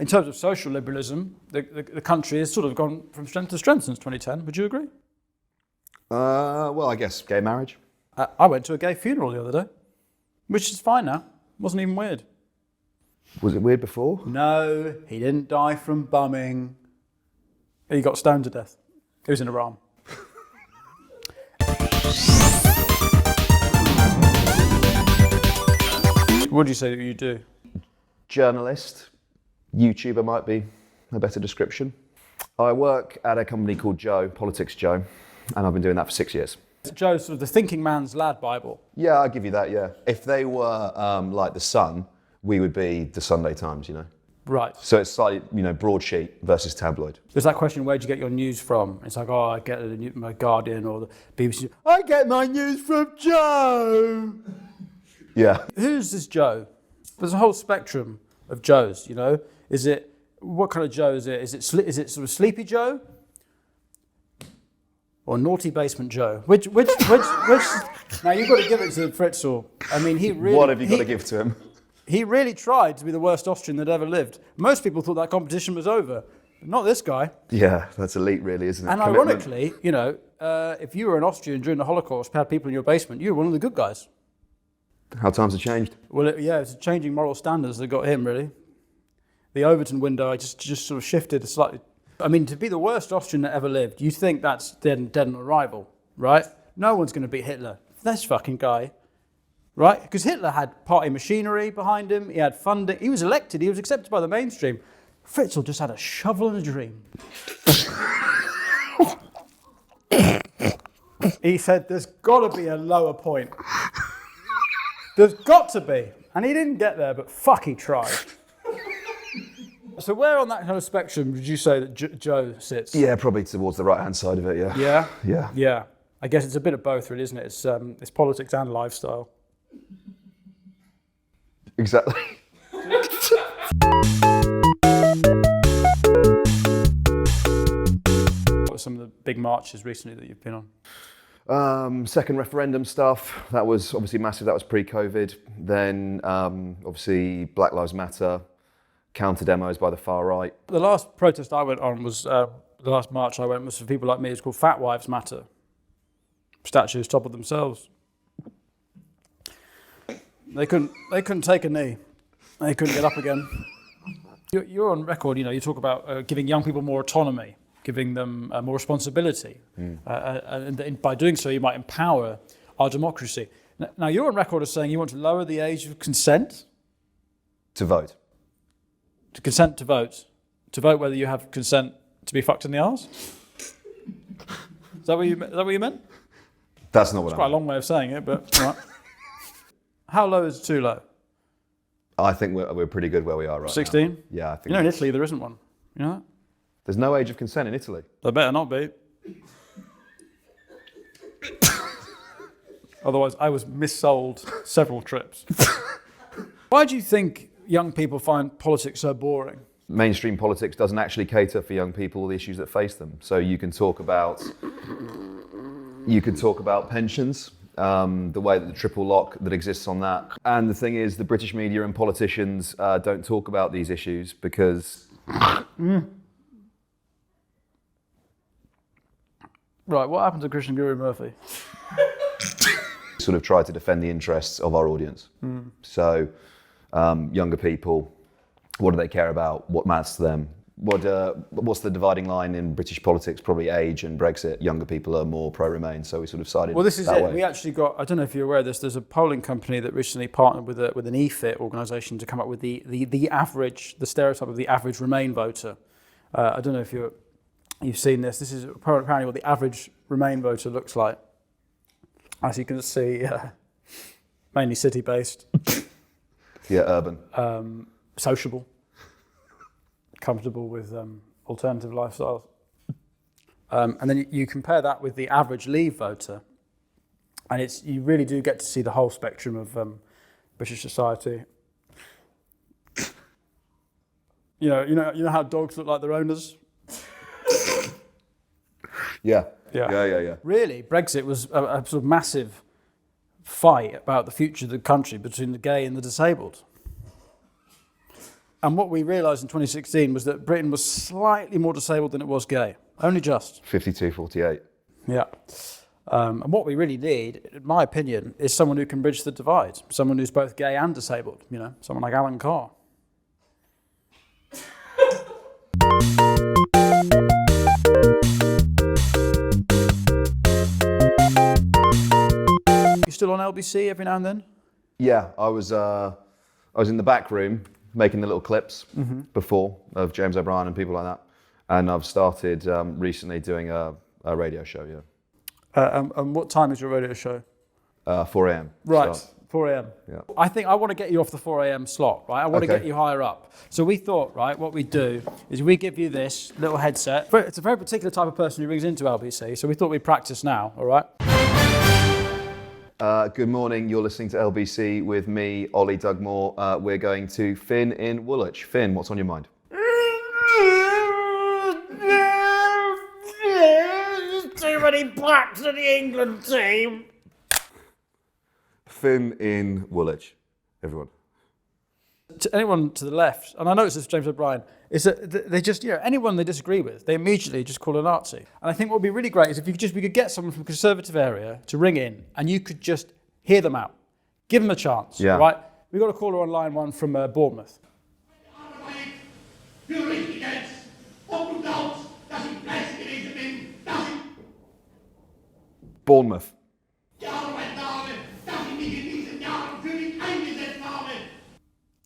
In terms of social liberalism, the country has sort of gone from strength to strength since 2010. Would you agree? Well, I guess gay marriage. I went to a gay funeral the other day, which is fine now. Wasn't even weird. Was it weird before? No, he didn't die from bumming. He got stoned to death. He was in Iran. What do you say that you do? Journalist. YouTuber might be a better description. I work at a company called Joe, PoliticsJoe, and I've been doing that for 6 years. Joe's sort of the thinking man's lad Bible. Yeah, I'll give you that, yeah. If they were like The Sun, we would be the Sunday Times, you know. Right. So it's slightly, you know, broadsheet versus tabloid. There's that question, where do you get your news from? It's like, oh, I get my Guardian or the BBC. I get my news from Joe! Yeah. Who's this Joe? There's a whole spectrum of Joes, you know. What kind of Joe is it? Is it sort of Sleepy Joe? Or Naughty Basement Joe? Which? Now you've got to give it to Fritzl. I mean, he really... What have you got to give to him? He really tried to be the worst Austrian that ever lived. Most people thought that competition was over, but not this guy. Yeah, that's elite really, isn't it? And ironically, you know, if you were an Austrian during the Holocaust, had people in your basement, you were one of the good guys. How times have changed. Well, it's changing moral standards that got him, really. The Overton window just sort of shifted slightly. I mean, to be the worst Austrian that ever lived, you think that's dead on arrival, right? No one's going to beat Hitler. This fucking guy, right? Because Hitler had party machinery behind him, he had funding, he was elected, he was accepted by the mainstream. Fritzl just had a shovel and a dream. He said, there's got to be a lower point. There's got to be. And he didn't get there, but fuck, he tried. So where on that kind of spectrum would you say that Joe sits? Yeah, probably towards the right-hand side of it, yeah. Yeah? Yeah. Yeah. I guess it's a bit of both, really, isn't it? It's politics and lifestyle. Exactly. What were some of the big marches recently that you've been on? Second referendum stuff, that was obviously massive, that was pre-COVID. Then obviously Black Lives Matter, counter demos by the far right. The last protest I went on was, the last march I went was for people like me, it's called Fat Wives Matter. Statues toppled themselves. They couldn't take a knee. They couldn't get up again. You're on record, you know, you talk about giving young people more autonomy, giving them more responsibility. And by doing so, you might empower our democracy. Now, you're on record as saying you want to lower the age of consent? To vote. To consent to vote? To vote whether you have consent to be fucked in the arse? Is that what you meant? That's not what I meant. It's quite a long way of saying it, but all right. How low is too low? I think we're pretty good where we are right 16? now. Yeah, I think. You know, in Italy there isn't one. You know that? There's no age of consent in Italy. There better not be. Otherwise, I was missold several trips. Why do you think young people find politics so boring? Mainstream politics doesn't actually cater for young people the issues that face them. So you can talk about pensions, the way that the triple lock that exists on that. And the thing is, the British media and politicians don't talk about these issues because... Right, what happened to Christian Guru Murphy? Sort of try to defend the interests of our audience. So younger people, what do they care about? What matters to them? What's the dividing line in British politics? Probably age and Brexit. Younger people are more pro-Remain, so we sort of sided. Well, this is that it. way. We actually got, I don't know if you're aware of this, there's a polling company that recently partnered with an EFIT organisation to come up with the average, the stereotype of the average Remain voter. I don't know if you've seen this. This is apparently what the average Remain voter looks like. As you can see, mainly city-based. Yeah, urban. Sociable. Comfortable with alternative lifestyles. And then you compare that with the average Leave voter, and you really do get to see the whole spectrum of British society. You know how dogs look like their owners? Yeah. Yeah. Really, Brexit was a sort of massive fight about the future of the country between the gay and the disabled. And what we realised in 2016 was that Britain was slightly more disabled than it was gay. Only just. 52-48. Yeah. And what we really need, in my opinion, is someone who can bridge the divide. Someone who's both gay and disabled. You know, someone like Alan Carr. You still on LBC every now and then? Yeah, I was in the back room making the little clips before of James O'Brien and people like that. And I've started recently doing a radio show, yeah. And what time is your radio show? 4 a.m. Right, start. 4 a.m. Yeah. I think I want to get you off the 4 a.m. slot, right? I want to Okay. get you higher up. So we thought, right, what we do is we give you this little headset. It's a very particular type of person who rings into LBC, so we thought we'd practice now, all right? Good morning, you're listening to LBC with me, Oli Dugmore. We're going to Finn in Woolwich. Finn, what's on your mind? Too many blacks in the England team. Finn in Woolwich, everyone. To anyone to the left, and I know it's just James O'Brien, is that they just, anyone they disagree with, they immediately just call a Nazi. And I think what would be really great is if we could get someone from a conservative area to ring in and you could just hear them out. Give them a chance, Yeah. right? We've got a caller on line one from Bournemouth. Bournemouth.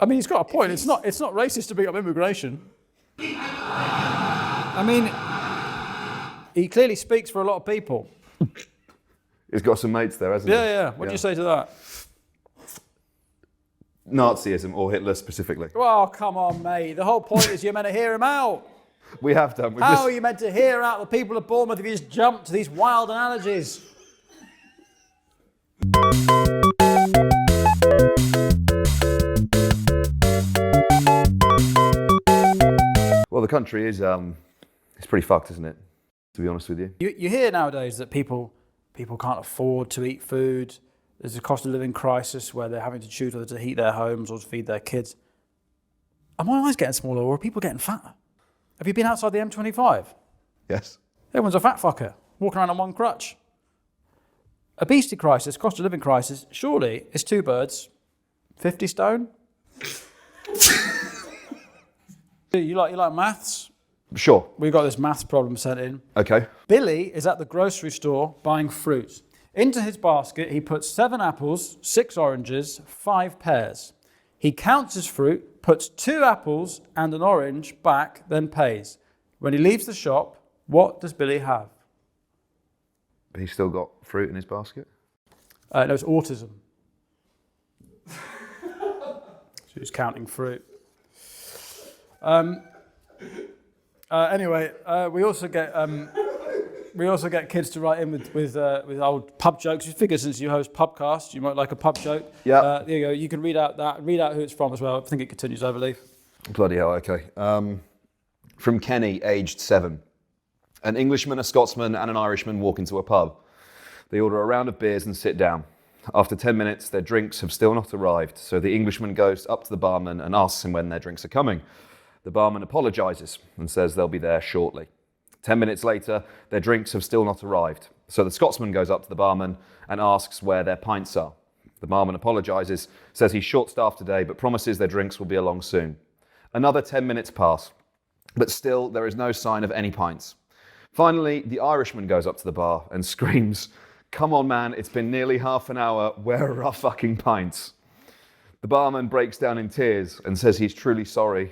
I mean, he's got a point. It's not racist to bring up immigration. I mean, he clearly speaks for a lot of people. He's got some mates there, hasn't he? Yeah. What do you say to that? Nazism, or Hitler specifically. Well, come on, mate. The whole point is you're meant to hear him out. We have done. How are you meant to hear out the people of Bournemouth if you just jump to these wild analogies? Well, the country is it's pretty fucked, isn't it? To be honest with you. You hear nowadays that people can't afford to eat food. There's a cost of living crisis where they're having to choose whether to heat their homes or to feed their kids. Are my eyes getting smaller or are people getting fatter? Have you been outside the M25? Yes. Everyone's a fat fucker, walking around on one crutch. Obesity crisis, cost of living crisis, surely it's two birds, 50 stone? You like maths? Sure. We've got this maths problem sent in. Okay. Billy is at the grocery store buying fruit. Into his basket, he puts 7 apples, 6 oranges, 5 pears. He counts his fruit, puts 2 apples and an orange back, then pays. When he leaves the shop, what does Billy have? But he's still got fruit in his basket? No, it's autism. So he's counting fruit. Anyway, we also get kids to write in with old pub jokes. You figure since you host Pubcast, you might like a pub joke. Yeah. There you go. You can read out who it's from as well. I think it continues, I believe. Bloody hell, okay. From Kenny, aged 7. An Englishman, a Scotsman and an Irishman walk into a pub. They order a round of beers and sit down. After 10 minutes, their drinks have still not arrived, so the Englishman goes up to the barman and asks him when their drinks are coming. The barman apologises and says they'll be there shortly. 10 minutes later, their drinks have still not arrived, so the Scotsman goes up to the barman and asks where their pints are. The barman apologises, says he's short-staffed today, but promises their drinks will be along soon. Another 10 minutes pass, but still there is no sign of any pints. Finally, the Irishman goes up to the bar and screams, "Come on, man, it's been nearly half an hour, where are our fucking pints?" The barman breaks down in tears and says he's truly sorry.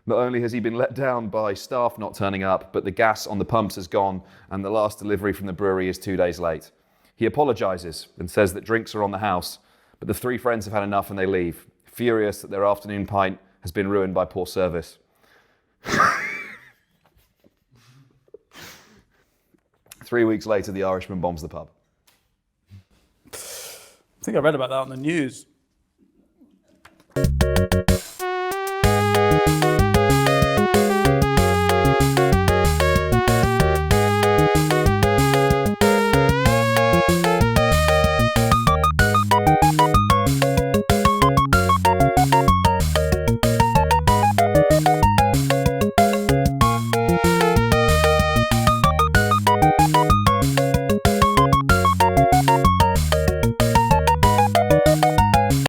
Not only has he been let down by staff not turning up, but the gas on the pumps has gone and the last delivery from the brewery is 2 days late. He apologises and says that drinks are on the house, but the 3 friends have had enough and they leave, furious that their afternoon pint has been ruined by poor service. 3 weeks later, the Irishman bombs the pub. I think I read about that on the news.